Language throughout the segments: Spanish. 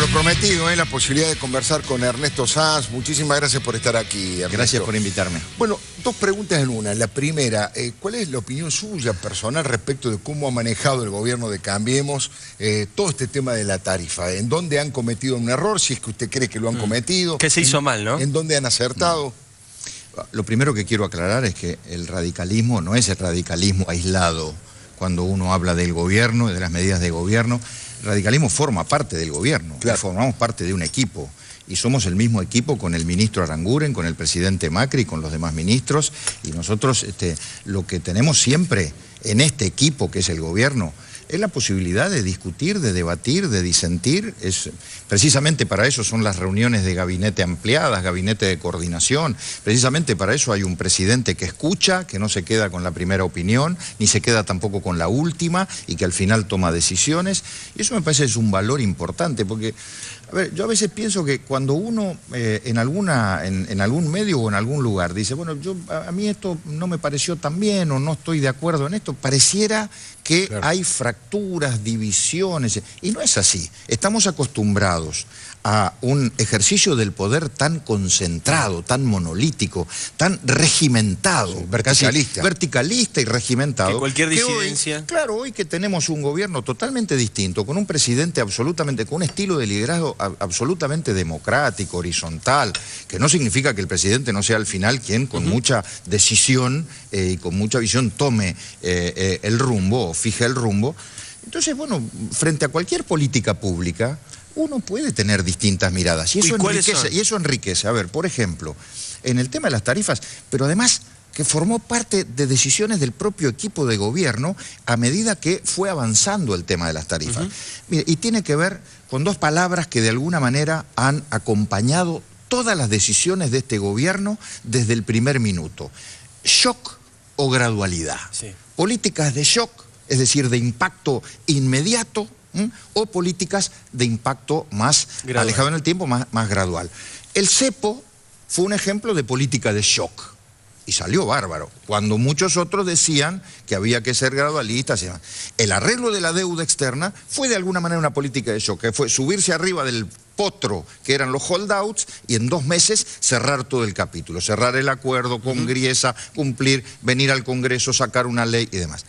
Lo prometido, la posibilidad de conversar con Ernesto Sanz. Muchísimas gracias por estar aquí, Ernesto. Gracias por invitarme. Bueno, dos preguntas en una. La primera, ¿cuál es la opinión suya personal respecto de cómo ha manejado el gobierno de Cambiemos todo este tema de la tarifa? ¿En dónde han cometido un error? Si es que usted cree que lo han cometido. ¿Qué se hizo mal, no? ¿En dónde han acertado? Lo primero que quiero aclarar es que el radicalismo no es el radicalismo aislado. Cuando uno habla del gobierno y de las medidas de gobierno, el radicalismo forma parte del gobierno, claro. Formamos parte de un equipo. Y somos el mismo equipo con el ministro Aranguren, con el presidente Macri, con los demás ministros. Y nosotros lo que tenemos siempre en este equipo, que es el gobierno, es la posibilidad de discutir, de debatir, de disentir. Precisamente para eso son las reuniones de gabinete ampliadas, gabinete de coordinación. Precisamente para eso hay un presidente que escucha, que no se queda con la primera opinión, ni se queda tampoco con la última, y que al final toma decisiones. Y eso me parece que es un valor importante, porque a ver, yo a veces pienso que cuando uno en algún medio o en algún lugar dice, bueno, a mí esto no me pareció tan bien o no estoy de acuerdo en esto, pareciera que claro, hay fracturas, divisiones, y no es así. Estamos acostumbrados a un ejercicio del poder tan concentrado, tan monolítico, tan regimentado, sí, verticalista y regimentado. Que cualquier disidencia. Hoy que tenemos un gobierno totalmente distinto, con un presidente absolutamente, con un estilo de liderazgo absolutamente democrático, horizontal, que no significa que el presidente no sea al final quien con mucha decisión y con mucha visión tome el rumbo o fije el rumbo. Entonces, bueno, frente a cualquier política pública, uno puede tener distintas miradas y eso enriquece. A ver, por ejemplo, en el tema de las tarifas, pero además que formó parte de decisiones del propio equipo de gobierno a medida que fue avanzando el tema de las tarifas. Mire, y tiene que ver con dos palabras que de alguna manera han acompañado todas las decisiones de este gobierno desde el primer minuto: shock o gradualidad. Sí. Políticas de shock, es decir, de impacto inmediato, o políticas de impacto más alejado en el tiempo, más gradual. El cepo fue un ejemplo de política de shock y salió bárbaro, cuando muchos otros decían que había que ser gradualistas. El arreglo de la deuda externa fue de alguna manera una política de shock, que fue subirse arriba del potro que eran los holdouts y en 2 meses cerrar todo el capítulo, cerrar el acuerdo con Griesa, cumplir, venir al Congreso, sacar una ley y demás.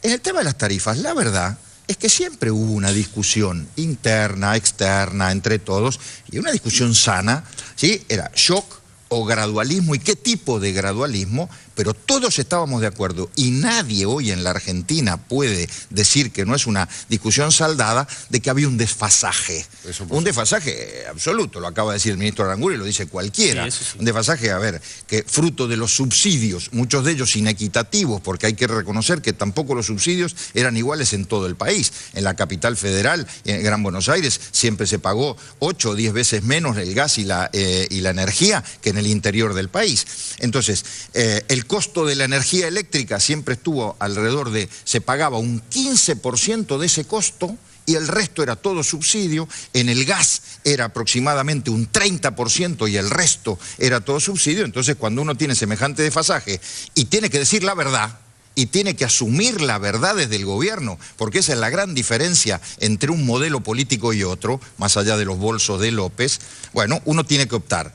En el tema de las tarifas, la verdad es que siempre hubo una discusión interna, externa, entre todos, y una discusión sana, ¿sí? Era shock o gradualismo, y qué tipo de gradualismo, pero todos estábamos de acuerdo, y nadie hoy en la Argentina puede decir que no es una discusión saldada, de que había un desfasaje. Un desfasaje absoluto, lo acaba de decir el ministro Aranguren, lo dice cualquiera. Sí, sí. Un desfasaje, a ver, que fruto de los subsidios, muchos de ellos inequitativos, porque hay que reconocer que tampoco los subsidios eran iguales en todo el país. En la capital federal, en Gran Buenos Aires, siempre se pagó 8 o 10 veces menos el gas y la energía que en el interior del país. Entonces, el costo de la energía eléctrica siempre estuvo alrededor de, se pagaba un 15% de ese costo y el resto era todo subsidio. En el gas era aproximadamente un 30% y el resto era todo subsidio. Entonces, cuando uno tiene semejante desfasaje y tiene que decir la verdad, y tiene que asumir la verdad desde el gobierno, porque esa es la gran diferencia entre un modelo político y otro, más allá de los bolsos de López, bueno, uno tiene que optar.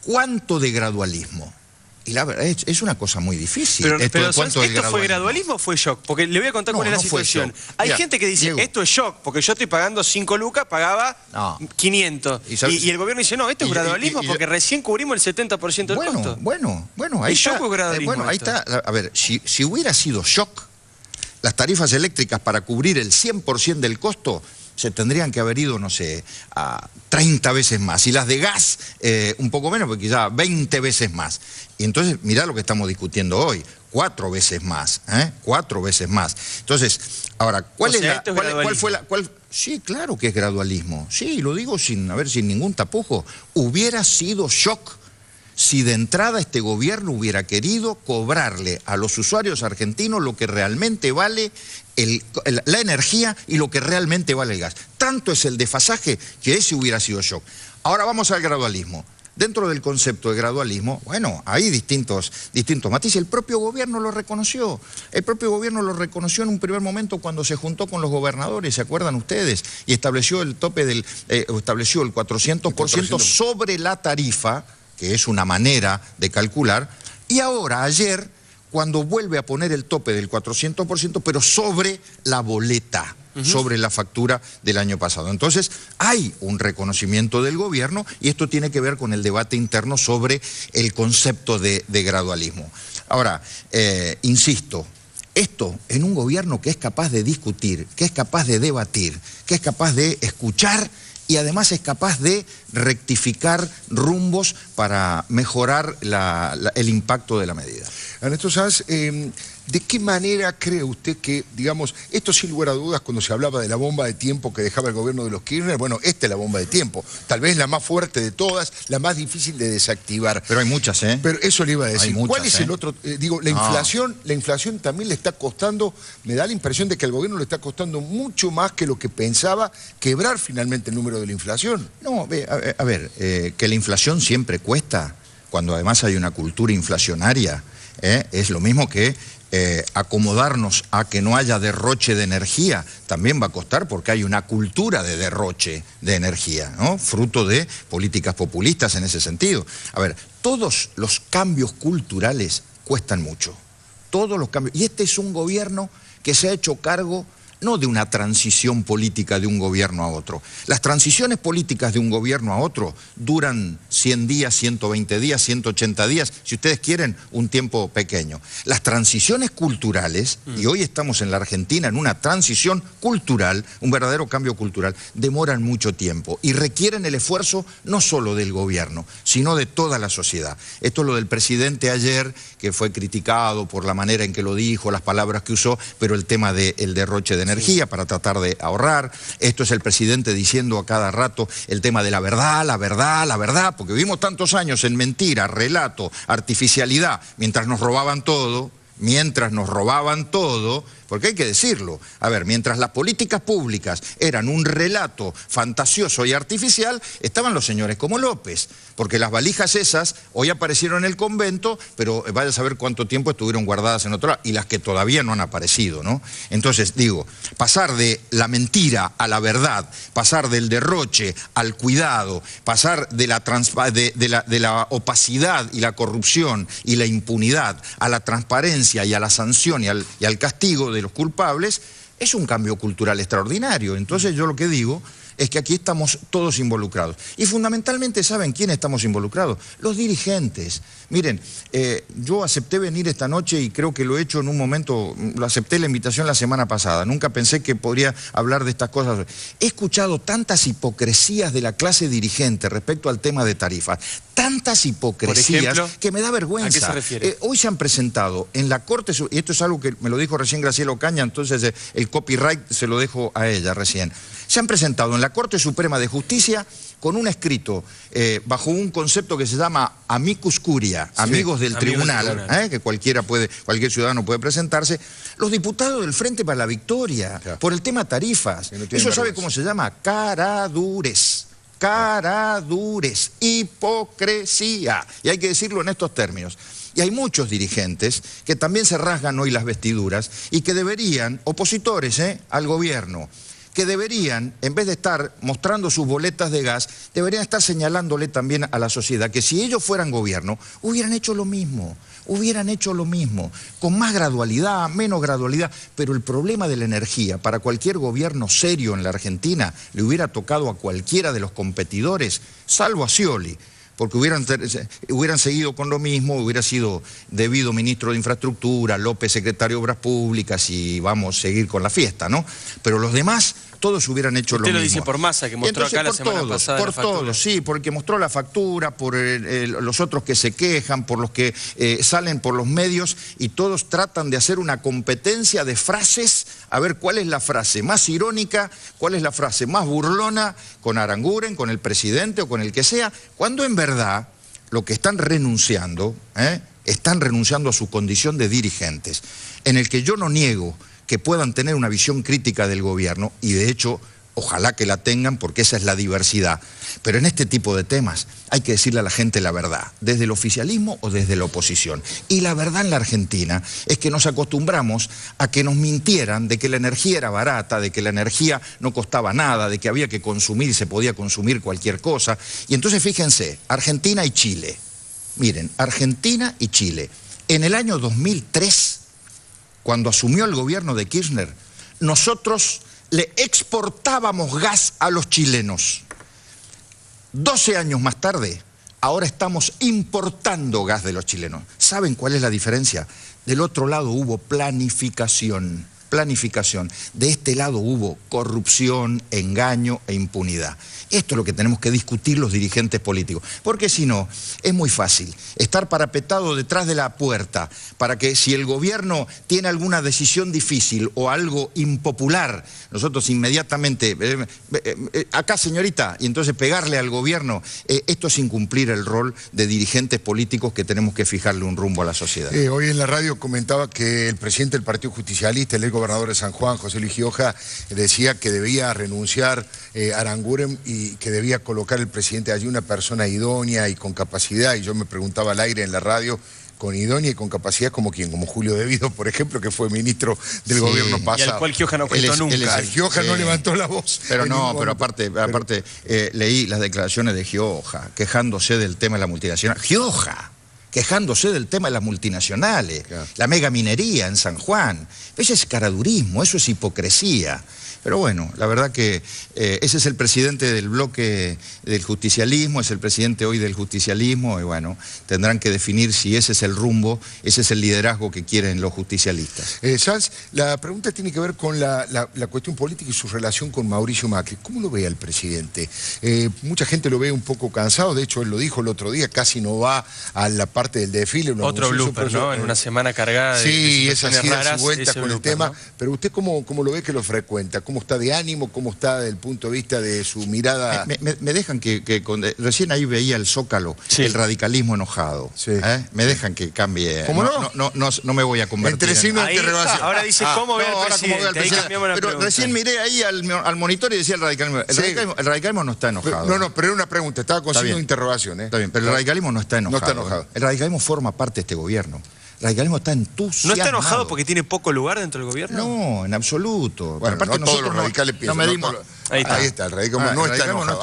¿Cuánto de gradualismo? Y la verdad es una cosa muy difícil. Pero ¿esto fue gradualismo o fue shock? Porque le voy a contar cuál es la situación. Hay gente que dice, esto es shock, porque yo estoy pagando 5 lucas, pagaba 500. ¿Y el gobierno dice, no, esto es gradualismo porque recién cubrimos el 70% del costo. Bueno, ahí está. ¿Es shock o gradualismo? Bueno, ahí está. A ver, si hubiera sido shock, las tarifas eléctricas para cubrir el 100% del costo se tendrían que haber ido, no sé, a 30 veces más. Y las de gas, un poco menos, porque ya 20 veces más. Y entonces, mirá lo que estamos discutiendo hoy. 4 veces más, 4 veces más. Entonces, ahora, ¿cuál fue la...? Sí, claro que es gradualismo. Sí, lo digo sin ningún tapujo. Hubiera sido shock si de entrada este gobierno hubiera querido cobrarle a los usuarios argentinos lo que realmente vale la energía y lo que realmente vale el gas. Tanto es el desfasaje que ese hubiera sido shock. Ahora vamos al gradualismo. dentro del concepto de gradualismo, bueno, hay distintos matices. El propio gobierno lo reconoció. El propio gobierno lo reconoció en un primer momento cuando se juntó con los gobernadores, ¿se acuerdan ustedes? Y estableció el tope estableció el 400% sobre la tarifa, que es una manera de calcular, y ahora, ayer, cuando vuelve a poner el tope del 400%, pero sobre la boleta, sobre la factura del año pasado. Entonces, hay un reconocimiento del gobierno y esto tiene que ver con el debate interno sobre el concepto de gradualismo. Ahora, insisto, esto en un gobierno que es capaz de discutir, que es capaz de debatir, que es capaz de escuchar y además es capaz de rectificar rumbos para mejorar el impacto de la medida. Ernesto Sanz, ¿de qué manera cree usted que, digamos, esto sin lugar a dudas, cuando se hablaba de la bomba de tiempo que dejaba el gobierno de los Kirchner, bueno, esta es la bomba de tiempo, tal vez la más fuerte de todas, la más difícil de desactivar. Pero hay muchas, ¿eh? Pero eso le iba a decir. Muchas, ¿Cuál es el otro? La inflación también le está costando, me da la impresión de que al gobierno le está costando mucho más que lo que pensaba quebrar finalmente el número de la inflación. No, a ver, que la inflación siempre cuesta, cuando además hay una cultura inflacionaria, es lo mismo que acomodarnos a que no haya derroche de energía, también va a costar porque hay una cultura de derroche de energía, ¿no? Fruto de políticas populistas en ese sentido. A ver, todos los cambios culturales cuestan mucho, todos los cambios. Y este es un gobierno que se ha hecho cargo no de una transición política de un gobierno a otro. Las transiciones políticas de un gobierno a otro duran 100 días, 120 días, 180 días, si ustedes quieren, un tiempo pequeño. Las transiciones culturales, y hoy estamos en la Argentina en una transición cultural, un verdadero cambio cultural, demoran mucho tiempo y requieren el esfuerzo no solo del gobierno, sino de toda la sociedad. Esto es lo del presidente ayer, que fue criticado por la manera en que lo dijo, las palabras que usó, pero el tema del derroche de energía para tratar de ahorrar. Esto es el presidente diciendo a cada rato el tema de la verdad, la verdad, la verdad, porque vivimos tantos años en mentira, relato, artificialidad, mientras nos robaban todo, porque hay que decirlo. A ver, mientras las políticas públicas eran un relato fantasioso y artificial, estaban los señores como López, porque las valijas esas hoy aparecieron en el convento, pero vaya a saber cuánto tiempo estuvieron guardadas en otro lado, y las que todavía no han aparecido, ¿no? Entonces, digo, pasar de la mentira a la verdad, pasar del derroche al cuidado, pasar de la opacidad y la corrupción y la impunidad a la transparencia y a la sanción y al castigo de los culpables, es un cambio cultural extraordinario. Entonces yo lo que digo es que aquí estamos todos involucrados. Y fundamentalmente, ¿saben quién estamos involucrados? Los dirigentes. Miren, yo acepté venir esta noche y creo que lo he hecho en un momento, lo acepté la invitación la semana pasada, nunca pensé que podría hablar de estas cosas. He escuchado tantas hipocresías de la clase dirigente respecto al tema de tarifas, tantas hipocresías que me da vergüenza. ¿A qué se refiere? Hoy se han presentado en la Corte, y esto es algo que me lo dijo recién Graciela Ocaña, entonces el copyright se lo dejo a ella recién. Se han presentado en la Corte Suprema de Justicia con un escrito bajo un concepto que se llama amicus curia, amigos del tribunal, que cualquier ciudadano puede presentarse, los diputados del Frente para la Victoria, por el tema tarifas. Eso sabe cómo se llama, caradurez. Caradurez, hipocresía, y hay que decirlo en estos términos. Y hay muchos dirigentes que también se rasgan hoy las vestiduras y que deberían, opositores al gobierno, que deberían, en vez de estar mostrando sus boletas de gas, deberían estar señalándole también a la sociedad que si ellos fueran gobierno, hubieran hecho lo mismo, con más gradualidad, menos gradualidad, pero el problema de la energía, para cualquier gobierno serio en la Argentina, le hubiera tocado a cualquiera de los competidores, salvo a Scioli, porque hubieran seguido con lo mismo, hubiera sido Devido ministro de Infraestructura, López secretario de Obras Públicas y vamos a seguir con la fiesta, ¿no? Pero los demás, todos hubieran hecho lo mismo. Usted lo dice por Massa, que mostró acá la semana pasada. Por todos, sí, porque mostró la factura, por los otros que se quejan, por los que salen por los medios y todos tratan de hacer una competencia de frases, a ver cuál es la frase más irónica, cuál es la frase más burlona con Aranguren, con el presidente o con el que sea, cuando en verdad lo que están renunciando a su condición de dirigentes, en el que yo no niego que puedan tener una visión crítica del gobierno, y de hecho Ojalá que la tengan porque esa es la diversidad. Pero en este tipo de temas hay que decirle a la gente la verdad, desde el oficialismo o desde la oposición. Y la verdad en la Argentina es que nos acostumbramos a que nos mintieran de que la energía era barata, de que la energía no costaba nada, de que había que consumir y se podía consumir cualquier cosa. Y entonces fíjense, Argentina y Chile. Miren, Argentina y Chile. En el año 2003, cuando asumió el gobierno de Kirchner, nosotros le exportábamos gas a los chilenos. 12 años más tarde, ahora estamos importando gas de los chilenos. ¿Saben cuál es la diferencia? Del otro lado hubo planificación. De este lado hubo corrupción, engaño e impunidad. Esto es lo que tenemos que discutir los dirigentes políticos, porque si no, es muy fácil estar parapetado detrás de la puerta para que si el gobierno tiene alguna decisión difícil o algo impopular, nosotros inmediatamente, acá señorita, y entonces pegarle al gobierno, esto es incumplir el rol de dirigentes políticos que tenemos que fijarle un rumbo a la sociedad. Hoy en la radio comentaba que el presidente del Partido Justicialista, el gobernador de San Juan, José Luis Gioja, decía que debía renunciar Aranguren y que debía colocar el presidente allí una persona idónea y con capacidad. Y yo me preguntaba al aire en la radio, con idónea y con capacidad como quién, como Julio De Vido, por ejemplo, que fue ministro del gobierno pasado. Y al cual Gioja no contó nunca. Gioja no levantó la voz. Pero no, pero aparte leí las declaraciones de Gioja, quejándose del tema de la multinacional. Gioja quejándose del tema de las multinacionales, claro. La megaminería en San Juan. Eso es caradurismo, eso es hipocresía. Pero bueno, la verdad que ese es el presidente del bloque del justicialismo, es el presidente hoy del justicialismo, y bueno, tendrán que definir si ese es el rumbo, ese es el liderazgo que quieren los justicialistas. Sanz, la pregunta tiene que ver con la cuestión política y su relación con Mauricio Macri. ¿Cómo lo ve al presidente? Mucha gente lo ve un poco cansado, de hecho él lo dijo el otro día, casi no va a la parte del desfile. Otro blooper, ¿no? En una semana cargada de situaciones raras, y vueltas con el tema, ¿no? Pero usted ¿cómo lo ve que lo frecuenta? ¿Cómo está de ánimo? ¿Cómo está desde el punto de vista de su mirada? Me dejan recién ahí veía el Zócalo, sí. El radicalismo enojado. Sí. Me dejan que cambie. ¿Cómo no me voy a convertir entre signos de interrogación. Ahora dice cómo ve al presidente. Pero recién miré ahí al monitor y decía el radicalismo. El radicalismo no está enojado. Pero era una pregunta, estaba con signo de interrogación. Está bien, pero el radicalismo no está enojado. No está enojado. El radicalismo forma parte de este gobierno. El radicalismo está entusiasmado. ¿No está enojado porque tiene poco lugar dentro del gobierno? No, en absoluto. Bueno, aparte no todos los radicales piensan. No medimos. Ahí está, el radicalismo no está enojado.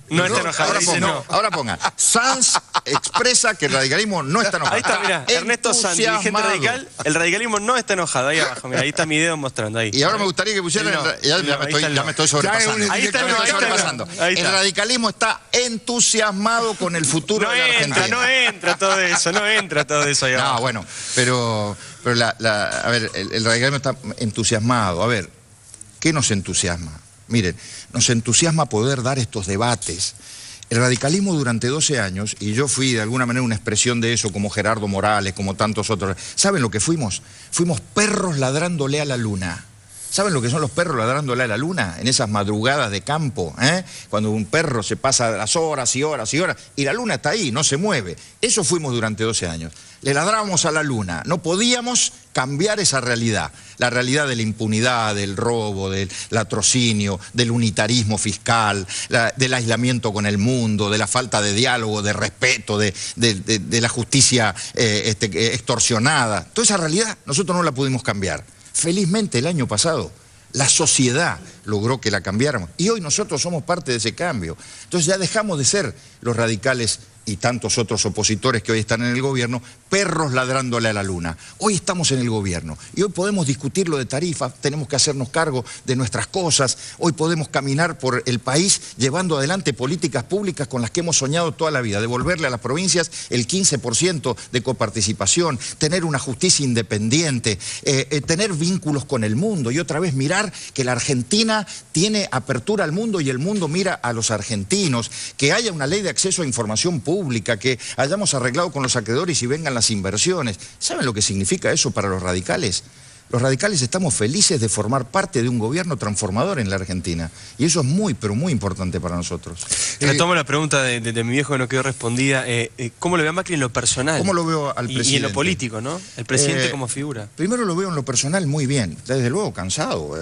No está enojado. Ahora ponga. Sanz expresa que el radicalismo no está enojado. Ahí está, mirá, Ernesto Sanz, dirigente radical, el radicalismo no está enojado. Ahí abajo, mira, ahí está mi dedo mostrando ahí. Y ahora me gustaría que pusieran, ya me estoy sobrepasando. Ahí está sobrepasando. El radicalismo está entusiasmado con el futuro de la Argentina. No entra todo eso ahí abajo. No, bueno, pero a ver, el radicalismo está entusiasmado. A ver, ¿qué nos entusiasma? Miren, nos entusiasma poder dar estos debates. El radicalismo durante 12 años, y yo fui de alguna manera una expresión de eso, como Gerardo Morales, como tantos otros. ¿Saben lo que fuimos? Fuimos perros ladrándole a la luna. ¿Saben lo que son los perros ladrándole a la luna? En esas madrugadas de campo, cuando un perro se pasa las horas y horas y horas, y la luna está ahí, no se mueve. Eso fuimos durante 12 años. Le ladrábamos a la luna, no podíamos cambiar esa realidad. La realidad de la impunidad, del robo, del latrocinio, del unitarismo fiscal, del aislamiento con el mundo, de la falta de diálogo, de respeto, de la justicia extorsionada. Toda esa realidad nosotros no la pudimos cambiar. Felizmente el año pasado la sociedad logró que la cambiáramos y hoy nosotros somos parte de ese cambio. Entonces ya dejamos de ser los radicales y tantos otros opositores que hoy están en el gobierno, perros ladrándole a la luna. Hoy estamos en el gobierno y hoy podemos discutir lo de tarifas, tenemos que hacernos cargo de nuestras cosas, hoy podemos caminar por el país llevando adelante políticas públicas con las que hemos soñado toda la vida, devolverle a las provincias el 15% de coparticipación, tener una justicia independiente, tener vínculos con el mundo y otra vez mirar que la Argentina tiene apertura al mundo y el mundo mira a los argentinos, que haya una ley de acceso a información pública, que hayamos arreglado con los acreedores y vengan las inversiones. ¿Saben lo que significa eso para los radicales? Los radicales estamos felices de formar parte de un gobierno transformador en la Argentina. Y eso es muy, pero muy importante para nosotros. Retomo la pregunta de mi viejo que no quedó respondida. ¿Cómo lo ve a Macri en lo personal? ¿Cómo lo veo al presidente? Y en lo político, ¿no? El presidente como figura. Primero lo veo en lo personal muy bien. Desde luego cansado.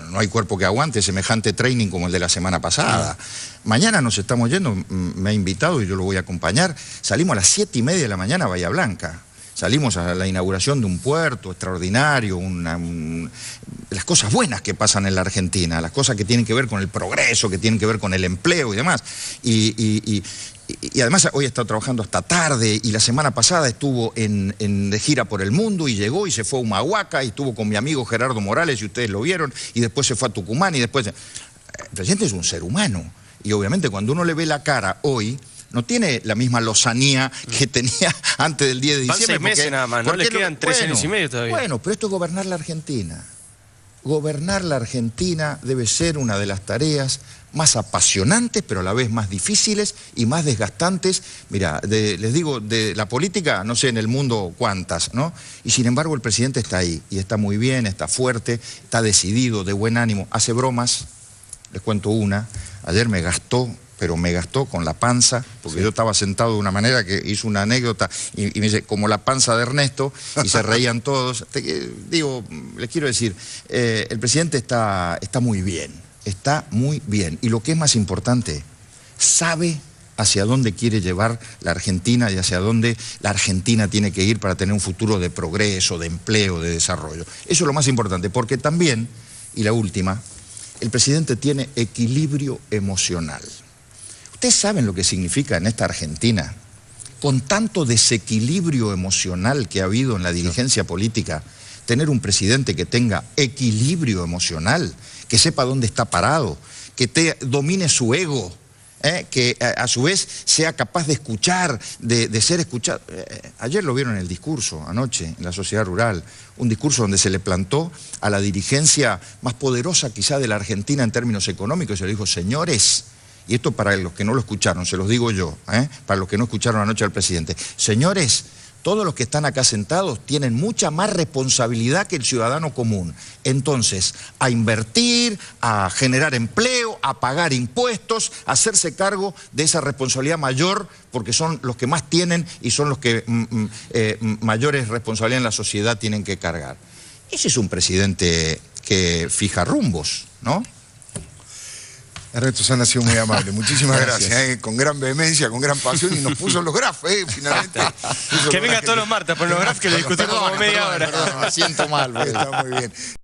No hay cuerpo que aguante semejante training como el de la semana pasada. Mañana nos estamos yendo, me ha invitado y yo lo voy a acompañar. Salimos a las 7:30 de la mañana a Bahía Blanca. Salimos a la inauguración de un puerto extraordinario, las cosas buenas que pasan en la Argentina, las cosas que tienen que ver con el progreso, que tienen que ver con el empleo y demás. Y además hoy he estado trabajando hasta tarde y la semana pasada estuvo de gira por el mundo y llegó y se fue a Humahuaca y estuvo con mi amigo Gerardo Morales, y ustedes lo vieron, y después se fue a Tucumán y después... El presidente es un ser humano y obviamente cuando uno le ve la cara hoy... no tiene la misma lozanía que tenía antes del 10 de diciembre. Van 6 meses nada más, ¿no? Le quedan 3 años y medio todavía. Bueno, pero esto es gobernar la Argentina. Gobernar la Argentina debe ser una de las tareas más apasionantes, pero a la vez más difíciles y más desgastantes. Mira, les digo, de la política, no sé en el mundo cuántas, ¿no? Y sin embargo el presidente está ahí, y está muy bien, está fuerte, está decidido, de buen ánimo, hace bromas. Les cuento una. Ayer me gastó con la panza, porque yo estaba sentado de una manera que hizo una anécdota y me dice, como la panza de Ernesto, y se reían todos. Digo, les quiero decir, el presidente está muy bien, está muy bien. Y lo que es más importante, sabe hacia dónde quiere llevar la Argentina y hacia dónde la Argentina tiene que ir para tener un futuro de progreso, de empleo, de desarrollo. Eso es lo más importante, porque también, y la última, el presidente tiene equilibrio emocional. ¿Ustedes saben lo que significa en esta Argentina, con tanto desequilibrio emocional que ha habido en la dirigencia política, tener un presidente que tenga equilibrio emocional, que sepa dónde está parado, que domine su ego, que a su vez sea capaz de escuchar, de ser escuchado? Ayer lo vieron en el discurso, anoche, en la Sociedad Rural, un discurso donde se le plantó a la dirigencia más poderosa quizá de la Argentina en términos económicos, y se le dijo, señores... Y esto para los que no lo escucharon, se los digo yo, para los que no escucharon anoche al presidente. Señores, todos los que están acá sentados tienen mucha más responsabilidad que el ciudadano común. Entonces, a invertir, a generar empleo, a pagar impuestos, a hacerse cargo de esa responsabilidad mayor, porque son los que más tienen y son los que mayores responsabilidades en la sociedad tienen que cargar. Ese es un presidente que fija rumbos, ¿no? Ernesto Sanz ha sido muy amable, muchísimas gracias. Con gran vehemencia, con gran pasión, y nos puso los grafos, finalmente. Que venga todos los martes, por los grafos que le discutimos como media hora. Perdón, me siento mal. Está muy bien.